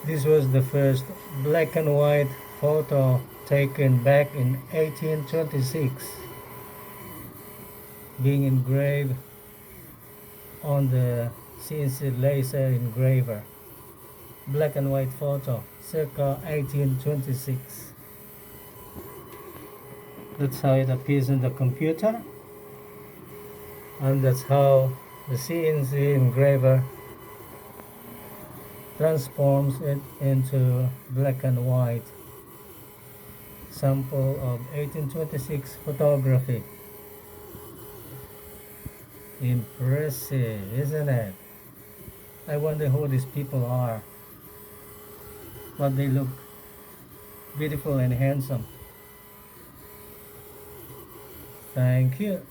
This was the first black and white photo taken back in 1826, being engraved on the CNC Laser engraver. Black and white photo, circa 1826. That's how it appears in the computer, and that's how the CNC engraver transforms it into black and white sample of 1826 photography. Impressive, isn't it? I wonder who these people are, but they look beautiful and handsome. Thank you.